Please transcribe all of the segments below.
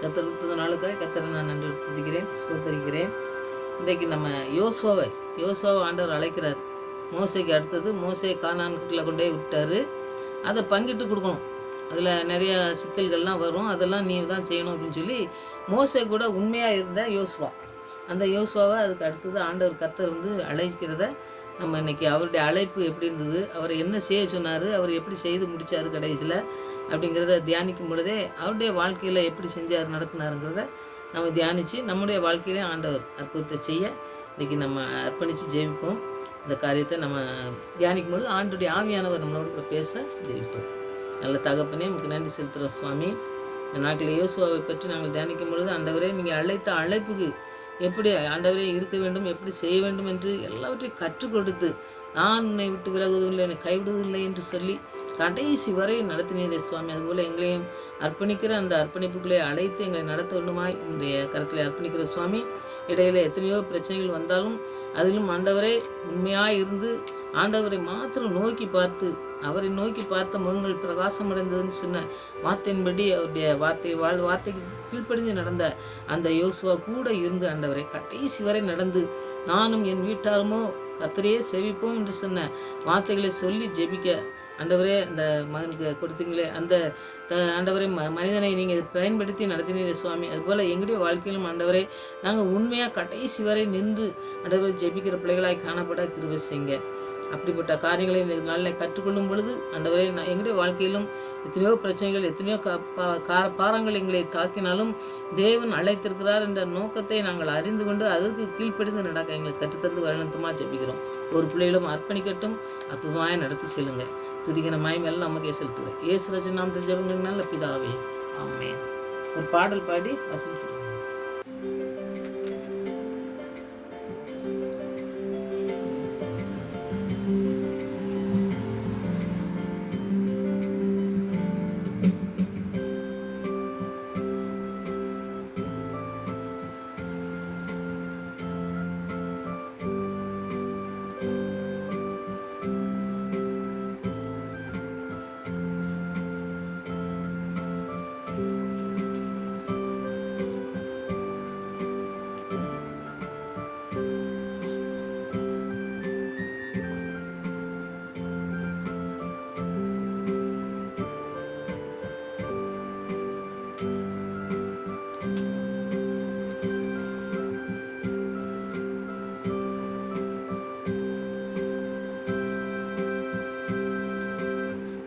கர்த்தர் கொடுத்த நாளுக்காக கர்த்தரை நான் நன்றி துதிக்கிறேன், ஸ்தோத்தரிக்கிறேன். இன்றைக்கு நம்ம யோசுவாவை ஆண்டவர் அழைக்கிறார். மோசேக்கு அடுத்தது மோசே கானான்குள்ள கொண்டு போய் விட்டார். அதை பங்கிட்டு கொடுக்கணும். அதில் நிறையா சிக்கல்கள்லாம் வரும், அதெல்லாம் நீ தான் செய்யணும் அப்படின்னு சொல்லி மோசே கூட உண்மையாக இருந்த யோசுவா, அந்த யோசுவாவை அதுக்கு அடுத்தது ஆண்டவர் கர்த்தர் அழைக்கிறத நம்ம இன்றைக்கி அவருடைய அழைப்பு எப்படி இருந்தது, அவரை என்ன செய்ய சொன்னார், அவர் எப்படி செய்து முடித்தார் கடைசியில் அப்படிங்கிறத தியானிக்கும் பொழுதே அவருடைய வாழ்க்கையில் எப்படி செஞ்சார் நடத்தினாருங்கிறத நம்ம தியானித்து நம்முடைய வாழ்க்கையிலே ஆண்டவர் அற்புதத்தை செய்ய இன்றைக்கி நம்ம அர்ப்பணித்து ஜெயிப்போம். இந்த காரியத்தை நம்ம தியானிக்கும் பொழுது ஆண்டுடைய ஆவியானவர் நம்மளோட கூட பேச ஜெயிப்போம். நல்ல தகப்பனே நமக்கு நன்றி செலுத்துகிறோம் சுவாமி. இந்த நாட்டில் யோசுவாவை பற்றி நாங்கள் தியானிக்கும் பொழுது ஆண்டவரே நீங்கள் அழைத்த அழைப்புக்கு எப்படி ஆண்டவரே இருக்க வேண்டும், எப்படி செய்ய வேண்டும் என்று எல்லாவற்றையும் கற்றுக் கொடுத்து நான் உன்னை விட்டு விலகுவதில்லை, என்னை கைவிடுவதில்லை என்று சொல்லி கடைசி வரை நடத்தினீரே சுவாமி. அதுபோல் எங்களையும் அர்ப்பணிக்கிற அந்த அர்ப்பணிப்புகளை அழைத்து எங்களை நடத்த வேண்டுமாய் உங்களுடைய கருத்தில் அர்ப்பணிக்கிற சுவாமி. இடையில எத்தனையோ பிரச்சனைகள் வந்தாலும் அதிலும் ஆண்டவரே உண்மையாக இருந்து ஆண்டவரை மாத்திரம் நோக்கி பார்த்து அவரை நோக்கி பார்த்த முகங்கள் பிரகாசம் அடைந்ததுன்னு சொன்ன வார்த்தையின்படி அவருடைய வார்த்தைக்கு கீழ்ப்படிஞ்சு நடந்த அந்த யோசுவா கூட இருந்து ஆண்டவரை கடைசி வரை நடந்து நானும் என் வீட்டாருமோ கர்த்தரையே செவிப்போம் என்று சொன்ன வார்த்தைகளை சொல்லி ஜெபிக்க ஆண்டவரே அந்த மகனுக்கு கொடுத்தீங்களே அந்த ஆண்டவரே மனிதனை நீங்கள் பயன்படுத்தி நடத்தினீரே சுவாமி. அதுபோல் எங்களுடைய வாழ்க்கையிலும் ஆண்டவரே நாங்கள் உண்மையாக கடைசி வரை நின்று ஆண்டவரை ஜெபிக்கிற பிள்ளைகளாய் காணப்பட கிருபை செய்யுங்க. அப்படிப்பட்ட காரியங்களை இந்த நாளில் கற்றுக்கொள்ளும் பொழுது ஆண்டவரே எங்களுடைய வாழ்க்கையிலும் எத்தனையோ பிரச்சனைகள் எத்தனையோ பாரங்கள் எங்களை தாக்கினாலும் தேவன் அழைத்திருக்கிறார் என்ற நோக்கத்தை நாங்கள் அறிந்து கொண்டு அதற்கு கீழ்ப்படிந்து நடக்க எங்களை கற்றுத்தந்து வழிநடத்தமாக ஜெபிக்கிறோம். ஒரு பிள்ளைகளும் அர்ப்பணிக்கட்டும், அற்புதமாய் நடத்தி செல்லுங்க. துதிக்கிற மயம் எல்லாம் நமக்கே செலுத்துகிறேன். இயேசு ராஜன் நாமத்தில் ஜெபங்கள் நல்ல பிதாவே, ஆமென். ஒரு பாடல் பாடி வசனம்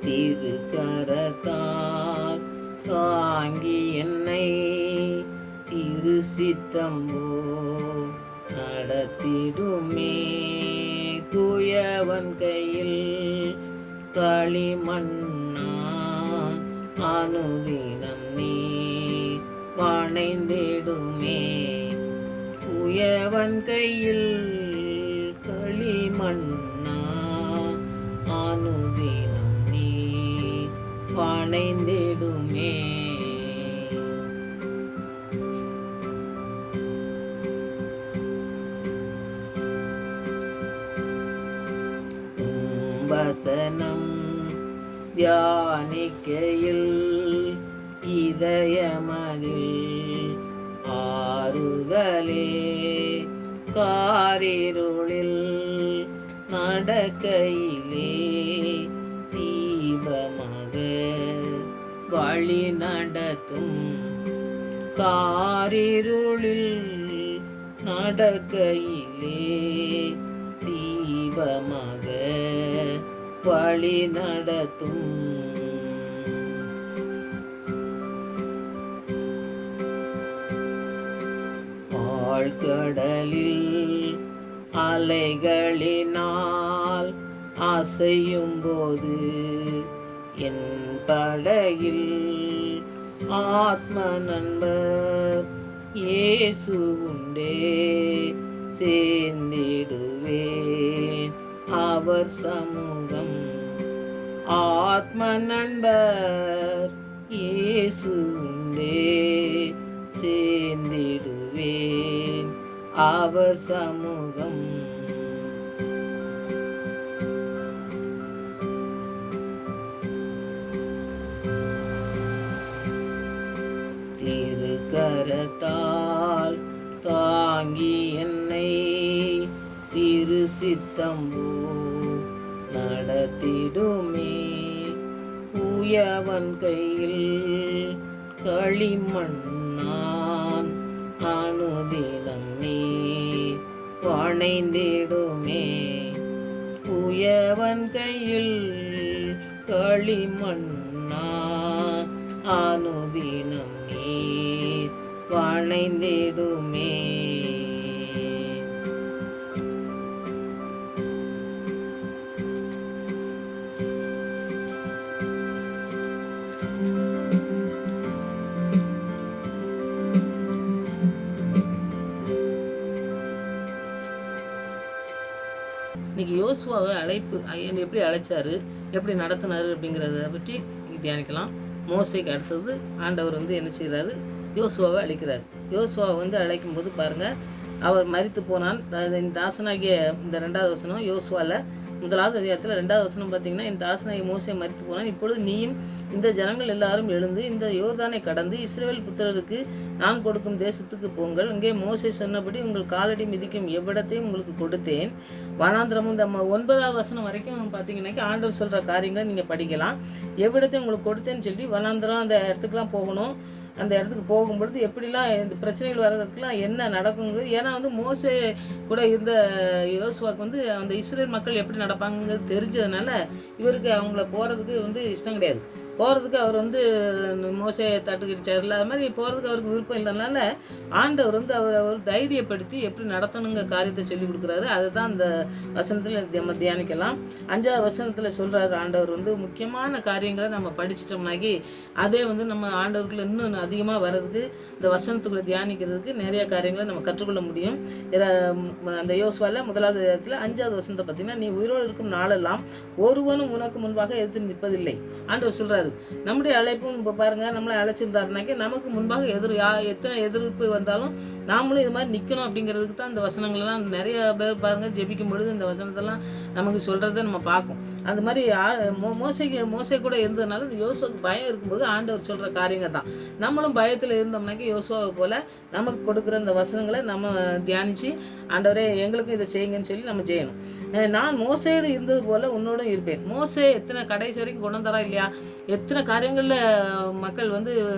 திரு கரத்தால் தாங்கி என்னை திரு சித்தம்போ நடத்திடுமே. குயவன் கையில் களிமண்ணா அனுதினம் நீ வணைந்திடுமே. குயவன் கையில் களிமண்ணா அனுதினம் பணைந்திடுமே. வசனம் தியானிக்கையில் இதயமதில் ஆறுதலே. காரிருளில் நடக்கையிலே தீபமாக வழி நடத்தும். காரிருளில் நடக்கையிலே தீபமாக வழி நடத்தும். ஆழ்கடலில் அலைகளினால் அசையும் போது என் படகில் ஆத்ம நண்பர் இயேசு உண்டே. சேர்ந்திடுவேன் அவர் சமூகம். ஆத்ம நண்பர் இயேசு உண்டே. சேர்ந்திடுவேன் அவர் சமூகம். திரு திருக்கரத்தால் தாங்கி என்னை திரு சித்தம்போ நடத்திடுமே. குயவன் கையில் களிமண்ணான் அனுதினம் நீ வணைந்திடுமே. குயவன் கையில் களிமண்ணான் அனுதினம் நீர் வணைந்திடுமே. இன்னைக்கு யோசுவாவை எப்படி அழைச்சாரு, எப்படி நடத்தினாரு அப்படிங்கிறத பற்றி தியானிக்கலாம். மோசேக்கு அடுத்தது ஆண்டவர் என்ன செய்கிறாரு, யோசுவாவை அழைக்கிறார். யோசுவாவை அழைக்கும் போது பாருங்கள், அவர் மரித்து போனான். இந்த தாசனாகிய இந்த 2வது வசனம் யோசுவாவில் 1வது அதிகாரத்தில் 2வது வசனம் பார்த்தீங்கன்னா, இந்த தாசனாகிய மோசே மரித்து போனான். இப்பொழுது நீயும் இந்த ஜனங்கள் எல்லாரும் எழுந்து இந்த யோர்தானை கடந்து இஸ்ரவேல் புத்திரருக்கு நான் கொடுக்கும் தேசத்துக்கு போங்கள். இங்கே மோசே சொன்னபடி உங்கள் காலடி மிதிக்கும் எவ்விடத்தையும் உங்களுக்கு கொடுத்தேன். வனாந்திரமும் இந்த 9வது வசனம் வரைக்கும் பார்த்தீங்கன்னாக்கி ஆண்டவர் சொல்கிற காரியங்களை நீங்கள் படிக்கலாம். எவ்விடத்தையும் உங்களுக்கு கொடுத்தேன்னு சொல்லி வனாந்திரம் அந்த இடத்துக்குலாம் போகணும். அந்த இடத்துக்கு போகும்பொழுது எப்படிலாம் இந்த பிரச்சனைகள் வர்றதுக்கெலாம் என்ன நடக்குங்கிறது. ஏன்னா மோசே கூட இருந்த யோசுவாவுக்கு அந்த இஸ்ரேல் மக்கள் எப்படி நடப்பாங்கிறது தெரிஞ்சதுனால இவருக்கு அவங்கள போகிறதுக்கு இஷ்டம் கிடையாது. போகிறதுக்கு அவர் மோசே தட்டுக்கிடுச்சார்ல, அது மாதிரி போகிறதுக்கு அவருக்கு விருப்பம் இல்லைனால ஆண்டவர் அவரை தைரியப்படுத்தி எப்படி நடத்தணுங்கிற காரியத்தை சொல்லி கொடுக்குறாரு. அதை தான் அந்த வசனத்தில் நம்ம தியானிக்கலாம். 5வது வசனத்தில் சொல்கிறாரு ஆண்டவர் முக்கியமான காரியங்களை நம்ம படிச்சிட்டோம்னாக்கி அதே நம்ம ஆண்டவருக்குள்ள இன்னும் அதிகமாக வர்றதுக்கு இந்த வசனத்துக்குள்ளே தியானிக்கிறதுக்கு நிறைய காரியங்களை நம்ம கற்றுக்கொள்ள முடியும். அந்த யோசுவாவில் 1வது இடத்துல 5வது வசனத்தை பார்த்தீங்கன்னா, நீ உயிரோடு இருக்கும் நாளெல்லாம் ஒருவனும் உனக்கு முன்பாக எதிர்த்து நிற்பதில்லை ஆண்டவர் சொல்கிறாரு. நம்முடைய அழைப்பும் இப்போ பாருங்கள், நம்மளை அழைச்சிருந்தாருனாக்கி நமக்கு முன்பாக எத்தனை எதிர்ப்பு வந்தாலும் நாமளும் இது மாதிரி நிற்கணும் அப்படிங்கிறதுக்கு தான் இந்த வசனங்கள்லாம் நிறைய பேர் பாருங்கள் ஜெபிக்கும் பொழுது இந்த வசனத்தெல்லாம் நமக்கு சொல்கிறத நம்ம பார்ப்போம். அந்த மாதிரி மோசே கூட இருந்ததுனால இந்த யோசுவாவுக்கு பயம் இருக்கும்போது ஆண்டவர் சொல்கிற காரியங்கள் தான். நம்மளும் பயத்தில் இருந்தோம்னாக்கி யோசுவாவை போல் நமக்கு கொடுக்குற இந்த வசனங்களை நம்ம தியானித்து ஆண்டவரே எங்களுக்கும் இதை செய்யுங்கன்னு சொல்லி நம்ம செய்யணும். நான் மோசையோடு இருந்தது போல் உன்னோடும் இருப்பேன். மோசே எத்தனை கடைசி வரைக்கும் கொண்டு வந்தாரா இல்லையா, எத்தனை காரியங்களில் மக்கள்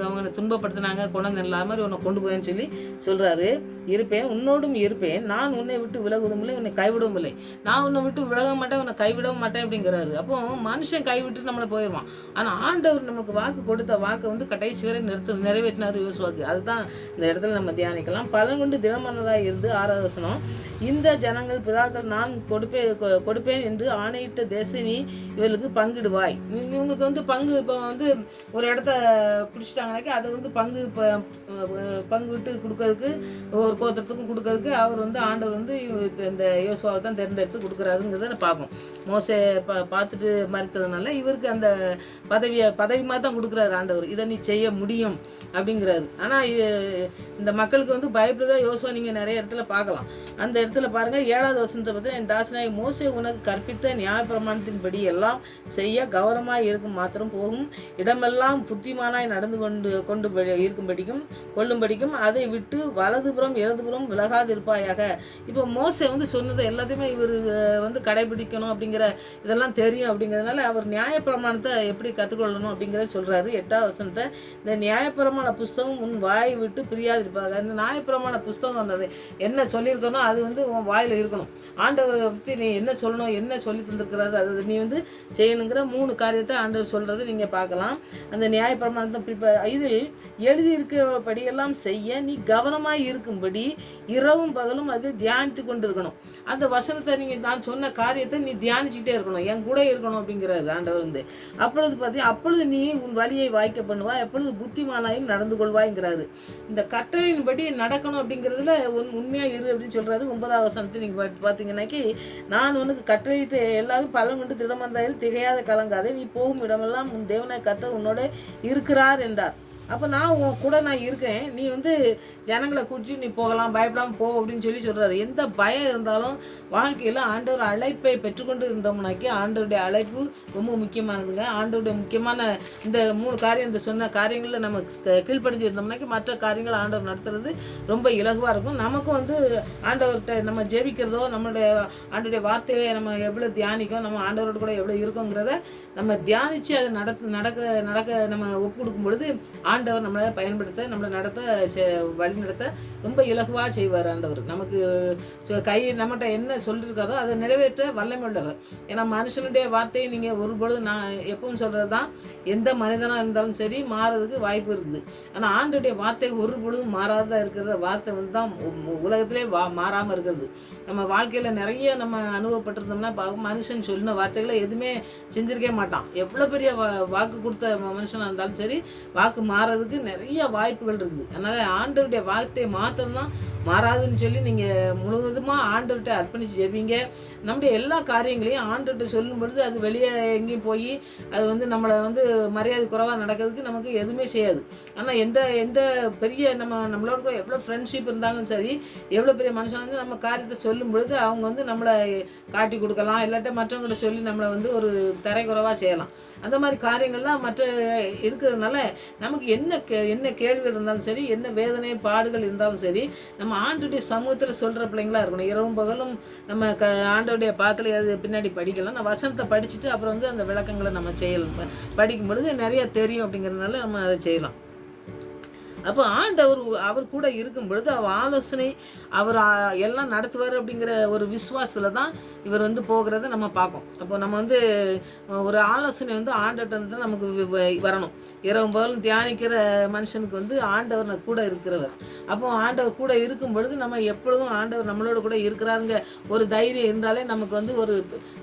அவங்க துன்பப்படுத்தினாங்க, கொண்டு இல்லாத மாதிரி உன்னை கொண்டு போயேன்னு சொல்லி சொல்கிறாரு. இருப்பேன், உன்னோடும் இருப்பேன், நான் உன்னை விட்டு விலகுவதும் இல்லை, உன்னை கைவிடவும் இல்லை. நான் உன்னை விட்டு விலக மாட்டேன், உன்னை கைவிடவும் மாட்டேன் அப்படிங்கிறாரு. அப்போ மனுஷன் கைவிட்டு நம்மளை போயிடுவான். ஆனால் ஆண்டவர் நமக்கு வாக்கு கொடுத்த வாக்கை கடைசி வரை நிறைவேற்றினார் யோசுவாக்கு. அதுதான் இந்த இடத்துல நம்ம தியானிக்கலாம். பலன் கொண்டு தினமனதாக இருந்து 6வது வசனம், இந்த ஜனங்கள் பிதாக்கள் நான் கொடுப்பேன் என்று ஆணையிட்ட தேசத்தை நீ இவர்களுக்கு பங்கிடுவாய். இவங்களுக்கு பங்கு இப்போ ஒரு இடத்த பிடிச்சிட்டாங்கனாக்கி அதை பங்கு விட்டு கொடுக்கறதுக்கு ஒரு கோத்திரத்துக்கும் கொடுக்கறதுக்கு அவர் ஆண்டவர் இந்த யோசுவாவை தான் தேர்ந்தெடுத்து கொடுக்குறாருங்கிறத பார்க்கும். மோசே பார்த்துட்டு மறுத்ததுனால இவருக்கு அந்த பதவி மாதிரி தான் கொடுக்குறாரு ஆண்டவர். இதை நீ செய்ய முடியும் அப்படிங்கிறாரு. ஆனால் இந்த மக்களுக்கு பயப்படுறதா யோசுவா நீங்கள் நிறைய இடத்துல பார்க்கலாம். அந்த இடத்துல பாருங்கள் 7வது வசனத்தை பற்றி, என் தாசனாய் மோசே உனக்கு கற்பித்த நியாயப்பிரமாணத்தின்படி எல்லாம் செய்ய கௌரவமாய் இருக்கும் மாத்திரம் போகும் இடமெல்லாம் புத்திமானாய் நடந்து கொண்டு கொள்ளும்படிக்கும் அதை விட்டு வலதுபுறம் இடதுபுறம் விலகாது இருப்பாயாக. இப்போ மோசே சொன்னதை எல்லாத்தையுமே இவர் கடைபிடிக்கணும் அப்படிங்கிற இதெல்லாம் தெரியும். அப்படிங்கிறதுனால அவர் நியாயப்பிரமாணத்தை எப்படி கற்றுக்கொள்ளணும் அப்படிங்கிறத சொல்கிறாரு. 8வது வசனத்தை, இந்த நியாயப்பிரமாண புஸ்தகம் உன் வாயை விட்டு பிரியாது இருப்பாங்க. அந்த நியாயப்பிரமாண புஸ்தகம் என்ன சொல்லியிருக்கணும் அது உன் வாயில் இருக்கணும். ஆண்டவரை பற்றி நீ என்ன சொல்லணும், என்ன சொல்லி தந்திருக்கிறாரு அதை நீ செய்யணுங்கிற 3 காரியத்தை ஆண்டவர் சொல்கிறத நீங்கள் பார்க்கலாம். அந்த நியாயப்பிரமாணத்தை இதில் எழுதியிருக்கிறபடியெல்லாம் செய்ய நீ கவனமாக இருக்கும்படி இரவும் பகலும் அது தியானித்து கொண்டு இருக்கணும். அந்த வசனத்தை நீங்கள் நான் சொன்ன காரியத்தை நீ தியானிச்சுட்டே இருக்கணும், என் கூட இருக்கணும் அப்படிங்கிறாரு ஆண்டவர். அப்பொழுது நீ உன் வழியை வாய்க்க பண்ணுவா, எப்பொழுது புத்திமானாயும் நடந்து கொள்வாய்ங்கிறாரு. இந்த கட்டளையின்படி நடக்கணும் அப்படிங்கிறதுல உண்மையாக இரு அப்படின்னு சொல்கிறாரு. 9வது வசனத்தை நீங்கள் பார்த்தீங்கன்னாக்கி, நான் உனக்கு கட்டளையிட்டு எல்லாரும் பலன் கொண்டு திடமந்தாயிரு திகையாத கலங்காதே, நீ போகும் இடமெல்லாம் உன் தேவனாய் கர்த்தர் உன்னோட இருக்கிறார் என்றார். அப்போ நான் உன் கூட நான் இருக்கேன், நீ வந்து ஜனங்களை கூட்டிட்டு நீ போகலாம், பயப்படாமல் போ அப்படின்னு சொல்கிறாரு. எந்த பயம் இருந்தாலும் வாழ்க்கையில் ஆண்டவர் அழைப்பை பெற்றுக்கொண்டு இருந்தோம்னாக்கி ஆண்டவருடைய அழைப்பு ரொம்ப முக்கியமானதுங்க. ஆண்டவருடைய முக்கியமான இந்த 3 காரியம், இந்த சொன்ன காரியங்களில் நம்ம கீழ்ப்படிஞ்சு இருந்தோம்னாக்கி மற்ற காரியங்கள் ஆண்டவர் நடத்துறது ரொம்ப இலகுவாக இருக்கும். நமக்கும் வந்து ஆண்டவர்கிட்ட நம்ம ஜெபிக்கிறதோ, நம்மளுடைய ஆண்டவருடைய வார்த்தையை நம்ம எவ்வளோ தியானிக்கும், நம்ம ஆண்டவரோட கூட எவ்வளோ இருக்கோங்கிறத நம்ம தியானித்து அதை நடக்க நம்ம ஒப்பு கொடுக்கும் பொழுது ஆண்டவர் நம்மளை பயன்படுத்த, நம்மளை வழி நடத்த ரொம்ப இலகுவாக செய்வார். ஆண்டவர் நமக்கு நம்மகிட்ட என்ன சொல்லியிருக்காரோ அதை நிறைவேற்ற வல்லமை உள்ளவர். ஏன்னா மனுஷனுடைய வார்த்தையை நீங்கள் ஒருபொழுது நான் எப்பவும் சொல்கிறது தான், எந்த மனிதனாக இருந்தாலும் சரி மாறதுக்கு வாய்ப்பு இருக்குது. ஆனால் ஆண்டவருடைய வார்த்தை ஒரு பொழுதும் மாறாத இருக்கிற வார்த்தை வந்து தான் உலகத்திலே மாறாமல் இருக்கிறது. நம்ம வாழ்க்கையில் நிறைய நம்ம அனுபவப்பட்டிருந்தோம்னா மனுஷன் சொன்ன வார்த்தைகளை எதுவுமே செஞ்சிருக்கவே மாட்டான். எவ்வளோ பெரிய வாக்கு கொடுத்த மனுஷனாக இருந்தாலும் சரி வாக்கு மாறதுக்கு நிறைய வாய்ப்புகள் இருக்குது. அதனால் ஆண்டவருடைய வார்த்தையை மாத்திரம்தான் மாறாதுன்னு சொல்லி நீங்கள் முழுவதுமாக ஆண்டவர்கிட்ட அர்ப்பணித்து ஜெபிங்க. நம்முடைய எல்லா காரியங்களையும் ஆண்டவர்கிட்ட சொல்லும் பொழுது அது வெளியே எங்கேயும் போய் அது வந்து நம்மளை வந்து மரியாதை குறைவாக நடக்கிறதுக்கு நமக்கு எதுவுமே செய்யாது. ஆனால் எந்த பெரிய நம்மளோட கூட எவ்வளோ ஃப்ரெண்ட்ஷிப் இருந்தாலும் சரி, எவ்வளோ பெரிய மனுஷன் வந்து நம்ம காரியத்தை சொல்லும் பொழுது அவங்க வந்து நம்மளை காட்டி கொடுக்கலாம், இல்லாட்ட மற்றவங்கள்ட்ட சொல்லி நம்மளை வந்து ஒரு தரைக்குறைவாக செய்யலாம். அந்த மாதிரி காரியங்கள்லாம் மற்ற இருக்கிறதுனால நமக்கு என்ன கேள்வி இருந்தாலும் சரி, என்ன வேதனை பாடுகள் இருந்தாலும் சரி, நம்ம ஆண்டோடைய சமூகத்தில் சொல்கிற பிள்ளைங்களா இருக்கணும். இரவும் பகலும் நம்ம ஆண்டோடைய பாத்தில் அது பின்னாடி படிக்கலாம். நான் வசனத்தை படிச்சுட்டு அப்புறம் வந்து அந்த விளக்கங்களை நம்ம செய்யலாம். படிக்கும் பொழுது நிறைய தெரியும் அப்படிங்கிறதுனால நம்ம அதை செய்யலாம். அப்போ அவர் கூட இருக்கும் பொழுது அவர் ஆலோசனை அவர் எல்லாம் நடத்துவார் அப்படிங்கிற ஒரு விசுவாசத்தில் தான் இவர் வந்து போகிறத நம்ம பார்ப்போம். அப்போ நம்ம வந்து ஒரு ஆலோசனை வந்து ஆண்டவர்கிட்ட வந்து தான் நமக்கு வரணும். இரவு பகலும் தியானிக்கிற மனுஷனுக்கு வந்து ஆண்டவர் கூட இருக்கிறவர். அப்போ ஆண்டவர் கூட இருக்கும் பொழுது நம்ம எப்பொழுதும் ஆண்டவர் நம்மளோட கூட இருக்கிறாருங்க ஒரு தைரியம் இருந்தாலே நமக்கு வந்து ஒரு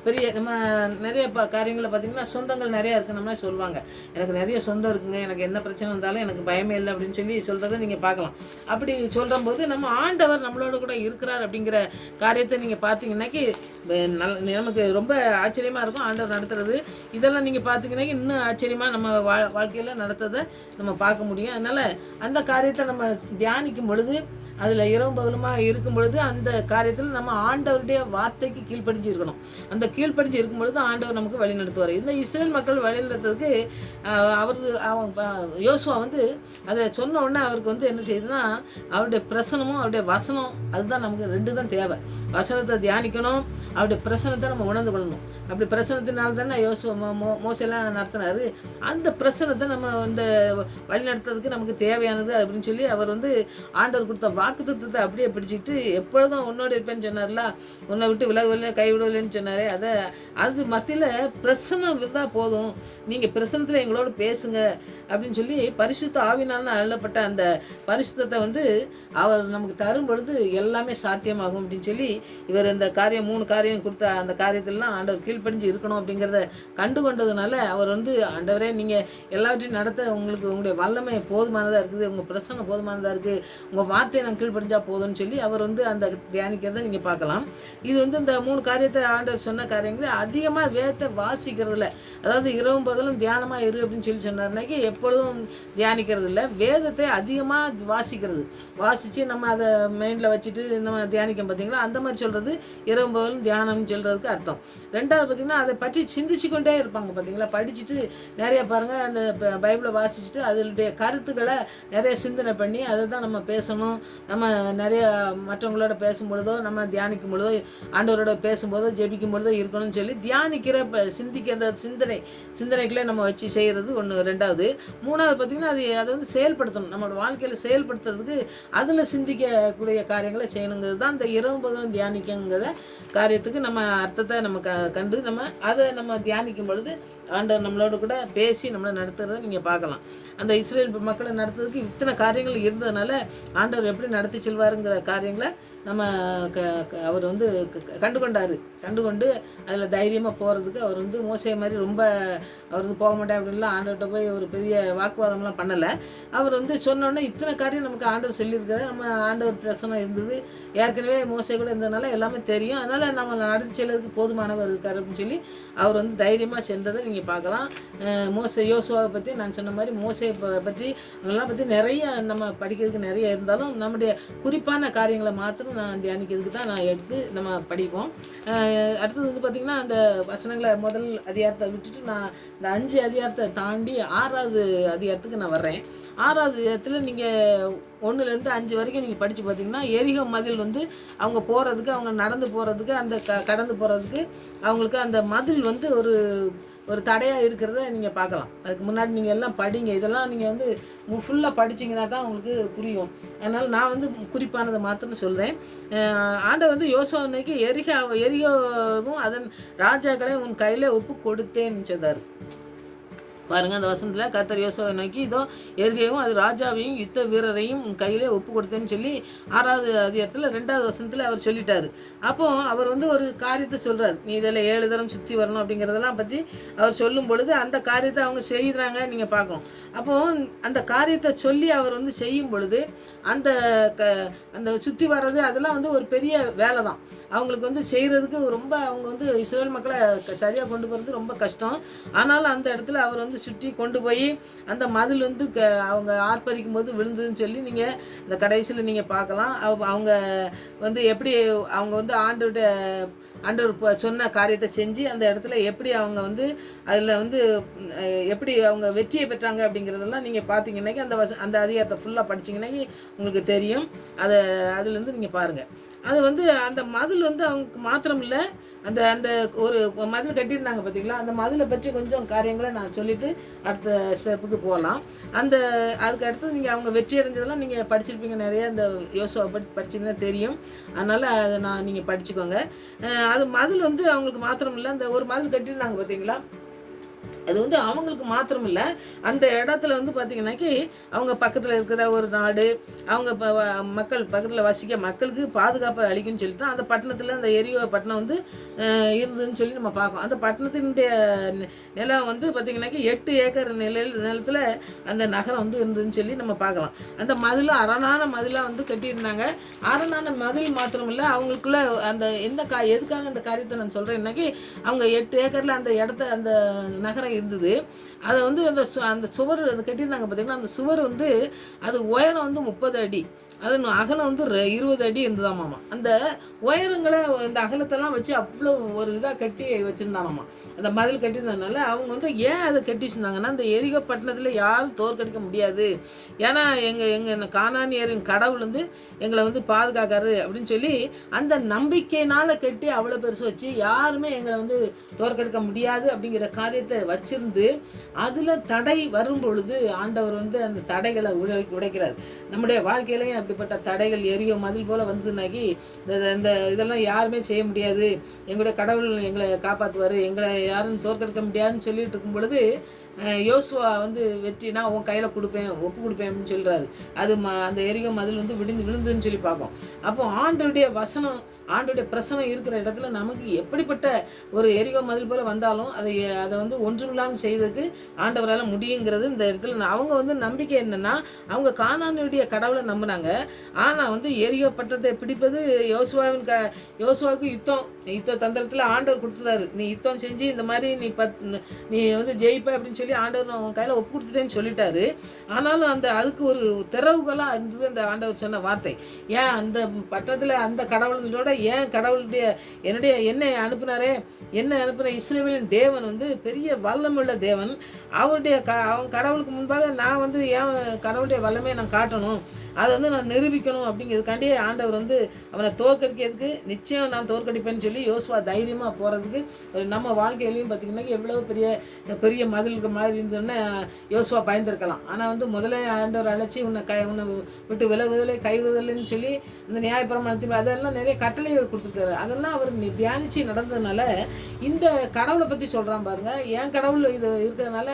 பெரிய நம்ம நிறைய காரியங்களை பார்த்திங்கன்னா சொந்தங்கள் நிறையா இருக்குன்னு சொல்லுவாங்க. எனக்கு நிறைய சொந்தம் இருக்குங்க, எனக்கு என்ன பிரச்சனை இருந்தாலும் எனக்கு பயமே இல்லை அப்படின்னு சொல்லி சொல்கிறத நீங்கள் பார்க்கலாம். அப்படி சொல்கிற போது நம்ம ஆண்டவர் நம்மளோட கூட இருக்கிறார் அப்படிங்கிற காரியத்தை நீங்கள் பார்த்தீங்கன்னாக்கி நமக்கு ரொம்ப ஆச்சரியமாக இருக்கும். ஆண்டவர் நடத்துறது இதெல்லாம் நீங்கள் பார்த்தீங்கன்னாக்கி இன்னும் ஆச்சரியமாக நம்ம வாழ்க்கையில் நடத்துறதை நம்ம பார்க்க முடியும். அதனால் அந்த காரியத்தை நம்ம தியானிக்கும் பொழுது, அதில் இரவும் பகலுமாக இருக்கும் பொழுது அந்த காரியத்தில் நம்ம ஆண்டவருடைய வார்த்தைக்கு கீழ்ப்படிஞ்சு இருக்கணும். அந்த கீழ்ப்படிஞ்சு இருக்கும் பொழுது ஆண்டவர் நமக்கு வழி நடத்துவார். இந்த இஸ்ரேல் மக்கள் வழி நடத்துறதுக்கு யோசுவா வந்து அதை சொன்ன உடனே அவருக்கு வந்து என்ன செய்யுதுன்னா, அவருடைய பிரசனமும் அவருடைய வசனம் அதுதான் நமக்கு 2 தான் தேவை. வசனத்தை தியானிக்கணும், அவருடைய பிரசனத்தை நம்ம உணர்ந்து கொள்ளணும். அப்படி பிரசனத்தினால தானே யோசுவா மோசெல்லாம் நடத்தினாரு. அந்த பிரசனத்தை நம்ம இந்த வழி நடத்துறதுக்கு நமக்கு தேவையானது அப்படின்னு சொல்லி அவர் வந்து ஆண்டவர் கொடுத்த வாக்குத்தத்தத்தை அப்படியே பிடிச்சிக்கிட்டு எப்பொழுதும் உன்னோட இருப்பேன்னு சொன்னார்ல, உன்னை விட்டு விலகவில்லை கைவிடவில்லைன்னு சொன்னார். அது மத்தியில் பிரசனம் இருந்தால் போதும், நீங்கள் பிரசனத்தில் எங்களோட பேசுங்க அப்படின்னு சொல்லி பரிசுத்த ஆவினால அள்ளப்பட்ட அந்த பரிசுத்தத்தை வந்து அவர் நமக்கு தரும் பொழுது எல்லாமே சாத்தியமாகும் அப்படின்னு சொல்லி இவர் இந்த காரியம் 3 காரியம் கொடுத்த அந்த காரியத்திலலாம் ஆண்டவர் கீழ்ப்படிஞ்சு இருக்கணும் அப்படிங்கிறத கண்டு கொண்டதுனால அவர் வந்து ஆண்டவரே நீங்கள் எல்லாவற்றையும் நடத்த உங்களுடைய வல்லமை போதுமானதாக இருக்குது, உங்கள் பிரசனம் போதுமானதாக இருக்குது, உங்கள் வார்த்தையை நாங்கள் கீழ்ப்படிஞ்சா போதும்னு சொல்லி அவர் வந்து அந்த தியானிக்கிறத நீங்கள் பார்க்கலாம். இது வந்து இந்த 3 காரியத்தை ஆண்டவர் சொன்ன காரியங்களை அதிகமாக வேதத்தை வாசிக்கிறதுல, அதாவது இரவும் பகலும் தியானமாக இரு அப்படின்னு சொல்லி சொன்னார்னாக்கி எப்பொழுதும் தியானிக்கிறது இல்லை, வேதத்தை அதிகமாக வாசித்து நம்ம அதை மைண்டில் வச்சுட்டு நம்ம தியானிக்கும் பார்த்தீங்களா, அந்த மாதிரி சொல்கிறது இரவு பகலும் தியானம்னு சொல்கிறதுக்கு அர்த்தம். 2வது பார்த்திங்கன்னா அதை பற்றி சிந்திச்சு கொண்டே இருப்பாங்க பார்த்தீங்களா, படிச்சுட்டு நிறைய பாருங்கள் அந்த பைபிளை வாசிச்சுட்டு அதனுடைய கருத்துக்களை நிறைய சிந்தனை பண்ணி அதை தான் நம்ம பேசணும். நம்ம நிறைய மற்றவங்களோட பேசும்பொழுதோ நம்ம தியானிக்கும் பொழுதோ ஆண்டவரோட பேசும்போதோ ஜெபிக்கும் பொழுதோ இருக்கணும்னு சொல்லி தியானிக்கிற சிந்திக்கிற சிந்தனைகளை நம்ம வச்சு செய்கிறது ஒன்று. 2வது 3வது பார்த்திங்கன்னா அதை வந்து செயல்படுத்தணும். நம்மளோட வாழ்க்கையில் செயல்படுத்துறதுக்கு அதில் சிந்திக்கக்கூடிய காரியங்களை செய்யணுங்கிறது தான் இந்த இரவு பகலும் தியானிக்கங்கிற காரியத்துக்கு நம்ம அர்த்தத்தை நம்ம கண்டு நம்ம தியானிக்கும் பொழுது ஆண்டவர் நம்மளோட கூட பேசி நம்மளை நடத்துறதை நீங்கள் பார்க்கலாம். அந்த இஸ்ரேல் மக்களை நடத்துறதுக்கு இத்தனை காரியங்கள் இருந்ததுனால ஆண்டவர் எப்படி நடத்தி செல்வாருங்கிற காரியங்களை நம்ம அவர் வந்து கண்டுகொண்டு அதில் தைரியமாக போகிறதுக்கு அவர் வந்து மோசே மாதிரி ரொம்ப அவர் வந்து போக மாட்டேன் அப்படின்லாம் ஆண்டவர்கிட்ட போய் ஒரு பெரிய வாக்குவாதம்லாம் பண்ணலை. அவர் வந்து சொன்னோன்னே இத்தனை காரியம் நமக்கு ஆண்டவர் சொல்லியிருக்காரு. நம்ம ஆண்டவர் பிரசனம் இருந்தது, ஏற்கனவே மோசே கூட இருந்ததுனால எல்லாமே தெரியும். அதனால் நம்ம நடத்தி செல்வதற்கு போதுமானவர் இருக்கார் அப்படின்னு சொல்லி அவர் வந்து தைரியமாக சென்றதை நீங்கள் பார்க்கலாம். யோசுவாவை பற்றி நான் சொன்ன மாதிரி மோசையை பற்றி அதெல்லாம் பற்றி நிறைய நம்ம படிக்கிறதுக்கு நிறைய இருந்தாலும் நம்முடைய குறிப்பான காரியங்களை மாத்திரம் நான் தியானிக்கிறதுக்கு தான் நான் எடுத்து நம்ம படிப்போம். அடுத்தது வந்து பார்த்திங்கன்னா அந்த வசனங்களை முதல் அதிகாரத்தை விட்டுட்டு நான் இந்த 5 அதிகாரத்தை தாண்டி 6வது அதிகாரத்துக்கு நான் வர்றேன். 6வது அதிகாரத்தில் நீங்கள் 1லேருந்து 5 வரைக்கும் நீங்கள் படித்து பார்த்தீங்கன்னா எரிகோ மதில் வந்து அவங்க போகிறதுக்கு, அவங்க நடந்து போகிறதுக்கு, அந்த கடந்து போகிறதுக்கு அவங்களுக்கு அந்த மதில் வந்து ஒரு தடையாக இருக்கிறத நீங்கள் பார்க்கலாம். அதுக்கு முன்னாடி நீங்கள் எல்லாம் படிங்க. இதெல்லாம் நீங்கள் வந்து ஃபுல்லாக படிச்சிங்கன்னா தான் உங்களுக்கு புரியும். அதனால் நான் வந்து குறிப்பானதை மாத்திரம் சொல்கிறேன். ஆண்டவர் வந்து யோசுவா நோக்கி எரிகோவும் அதன் ராஜாக்களையும் உன் கையில் ஒப்பு கொடுத்தேன்னு சொன்னார். பாருங்கள், அந்த வசனத்தில் கர்த்தர் யோசுவாவை நோக்கி இதோ எரிகோவும் அது ராஜாவையும் யுத்த வீரரையும் உன் கையிலே ஒப்பு கொடுத்தேன்னு சொல்லி 6வது அதிகாரத்தில் 2வது வசனத்தில் அவர் சொல்லிட்டார். அப்போது அவர் வந்து ஒரு காரியத்தை சொல்கிறார். நீ இதில் 7 தரம் சுற்றி வரணும் அப்படிங்கிறதெல்லாம் பற்றி அவர் சொல்லும் பொழுது அந்த காரியத்தை அவங்க செய்கிறாங்க நீங்கள் பார்க்கணும். அப்போது அந்த காரியத்தை சொல்லி அவர் வந்து செய்யும் பொழுது அந்த சுற்றி வர்றது அதெல்லாம் வந்து ஒரு பெரிய வேலை தான். அவங்களுக்கு வந்து செய்கிறதுக்கு ரொம்ப அவங்க வந்து இஸ்ரேல் மக்களை சரியாக கொண்டு போகிறது ரொம்ப கஷ்டம். ஆனாலும் அந்த இடத்துல அவர் வந்து சுற்றி கொண்டு போய் அந்த மதில் வந்து அவங்க ஆர்ப்பரிக்கும் போது விழுந்துன்னு சொல்லி நீங்கள் இந்த கடைசியில் நீங்கள் பார்க்கலாம். அவங்க வந்து எப்படி அவங்க வந்து ஆண்டவர் சொன்ன காரியத்தை செஞ்சு அந்த இடத்துல எப்படி அவங்க வந்து அதில் வந்து எப்படி அவங்க வெற்றியை பெற்றாங்க அப்படிங்கிறதெல்லாம் நீங்கள் பார்த்தீங்கன்னாக்கி அந்த அதிகாரத்தை ஃபுல்லாக படிச்சிங்கன்னாக்கி உங்களுக்கு தெரியும். அதுலேருந்து நீங்கள் பாருங்கள். அது வந்து அந்த மதில் வந்து அவங்களுக்கு மாத்திரம் இல்லை, அந்த ஒரு மதில் கட்டியிருந்தாங்க பார்த்தீங்களா, அந்த மதிலை பற்றி கொஞ்சம் காரியங்களை நான் சொல்லிவிட்டு அடுத்த ஸ்டெப்புக்கு போகலாம். அதுக்கு அடுத்து நீங்கள் அவங்க வெற்றி அடைஞ்சதெல்லாம் நீங்கள் படிச்சிருப்பீங்க நிறைய. இந்த யோசுவாவை பற்றி படிச்சிங்கன்னா தெரியும். அதனால் அதை நீங்கள் படிச்சுக்கோங்க. அது மதில் வந்து அவங்களுக்கு மாத்திரம் இல்லை, அந்த ஒரு மதில் கட்டியிருந்தாங்க பார்த்தீங்களா, அது வந்து அவங்களுக்கு மாத்திரம் இல்லை, அந்த இடத்துல வந்து பார்த்திங்கனாக்கி அவங்க பக்கத்தில் இருக்கிற ஒரு நாடு, அவங்க மக்கள் பக்கத்தில் வசிக்க மக்களுக்கு பாதுகாப்பை அளிக்கும்னு சொல்லி தான் அந்த பட்டணத்தில் அந்த எரிகோ பட்டணம் வந்து இருந்ததுன்னு சொல்லி நம்ம பார்க்கோம். அந்த பட்டணத்தினுடைய நிலம் வந்து பார்த்திங்கனாக்கி 8 ஏக்கர் நிலத்தில் அந்த நகரம் வந்து இருந்ததுன்னு சொல்லி நம்ம பார்க்கலாம். அந்த மதிலும் அரணான மதிலாக வந்து கட்டியிருந்தாங்க. அரணான மதில் மாத்திரம் இல்லை, அவங்களுக்குள்ள அந்த எதுக்காக அந்த காரியத்தை நான் சொல்கிறேன்னாக்கி அவங்க 8 ஏக்கரில் அந்த இடத்த அந்த நகரம் இருந்தது. அதை வந்து அந்த சுவர் அது கட்டியிருந்தாங்க பார்த்தீங்கன்னா, அந்த சுவர் வந்து அது உயரம் வந்து 30 அடி, அது அகலம் வந்து 20 அடி இருந்ததாமாம்மா. அந்த உயரங்களை இந்த அகலத்தெல்லாம் வச்சு அவ்வளோ ஒரு இதாக கட்டி வச்சுருந்தாங்கம்மா. அந்த மதில் கட்டியிருந்ததுனால அவங்க வந்து ஏன் அதை கட்டி வச்சுருந்தாங்கன்னா, அந்த எரிகோ பட்டணத்தில் யாரும் தோற்கடிக்க முடியாது, ஏன்னா எங்கள் கானானியரின் கடவுள் வந்து எங்களை வந்து பாதுகாக்காரு அப்படின்னு சொல்லி அந்த நம்பிக்கையினால் கட்டி அவ்வளோ பெருசு வச்சு யாருமே எங்களை வந்து தோற்கடிக்க முடியாது அப்படிங்கிற காரியத்தை வச்சிருந்து அதில் தடை வரும் பொழுது ஆண்டவர் வந்து அந்த தடைகளை உடைக்கிறார். நம்முடைய வாழ்க்கையிலையும் அப்படிப்பட்ட தடைகள் எரியோ மதில் போல் வந்ததுனாக்கி இந்த இதெல்லாம் யாருமே செய்ய முடியாது, எங்களுடைய கடவுள் எங்களை காப்பாற்றுவார், எங்களை யாரும் தோற்கடிக்க முடியாதுன்னு சொல்லிட்டு இருக்கும் பொழுது யோசுவா வந்து வெற்றினா உன் கையில் கொடுப்பேன், ஒப்பு கொடுப்பேன் அப்படின்னு சொல்கிறாரு. அந்த எரிகோ மதில் வந்து விழுந்துன்னு சொல்லி பார்ப்போம். அப்போ ஆண்டவருடைய வசனம், ஆண்டோடைய பிரசனம் இருக்கிற இடத்துல நமக்கு எப்படிப்பட்ட ஒரு எரிகோ மதில் போல் வந்தாலும் அதை வந்து ஒன்றுமில்லாமல் செய்வதற்கு ஆண்டவரால் முடியுங்கிறது இந்த இடத்துல. அவங்க வந்து நம்பிக்கை என்னென்னா, அவங்க கானானுடைய கடவுளை நம்பினாங்க. ஆனால் வந்து எரிகோ பட்டணத்தை பிடிப்பது யோசுவாவுக்கு யுத்த தந்திரத்தில் ஆண்டவர் கொடுத்துட்டாரு. நீ யுத்தம் செஞ்சு இந்த மாதிரி நீ வந்து ஜெயிப்ப அப்படின்னு சொல்லி ஆண்டவர் அவன் கையில் ஒப்பு கொடுத்துட்டேன்னு சொல்லிட்டாரு. ஆனாலும் அதுக்கு ஒரு திறவுகளாக இருந்தது அந்த ஆண்டவர் சொன்ன வார்த்தை. ஏன் அந்த பட்டணத்தில் அந்த கடவுளோட ஏன் கடவுளுடைய என்னை அனுப்புனாரே, அனுப்புன இஸ்ரவேலின் தேவன் வந்து பெரிய வல்லமுள்ள தேவன். அவன் கடவுளுக்கு முன்பாக நான் வந்து ஏன் கடவுளுடைய வல்லமையை நான் காட்டணும், அதை வந்து நான் நிரூபிக்கணும் அப்படிங்கிறதுக்காண்டியே ஆண்டவர் வந்து அவனை தோற்கடிக்கிறதுக்கு நிச்சயம் நான் தோற்கடிப்பேன்னு சொல்லி யோசுவா தைரியமாக போகிறதுக்கு நம்ம வாழ்க்கையிலையும் பார்த்திங்கன்னா எவ்வளோ பெரிய மதிலுக்கு மாதிரி இருந்தோன்னே யோசுவா பயந்துருக்கலாம். ஆனால் வந்து முதலே ஆண்டவர் அழைச்சி உன்னை விட்டு விலகுதலை கைவிடுதலைன்னு சொல்லி இந்த நியாயப்பிரமாணத்தில் அதெல்லாம் நிறைய கட்டளைகள் கொடுத்துருக்காரு. அதெல்லாம் அவர் தியானித்து நடந்ததுனால இந்த கடவுளை பற்றி சொல்கிறான் பாருங்க. என் கடவுள் இது இருக்கிறதுனால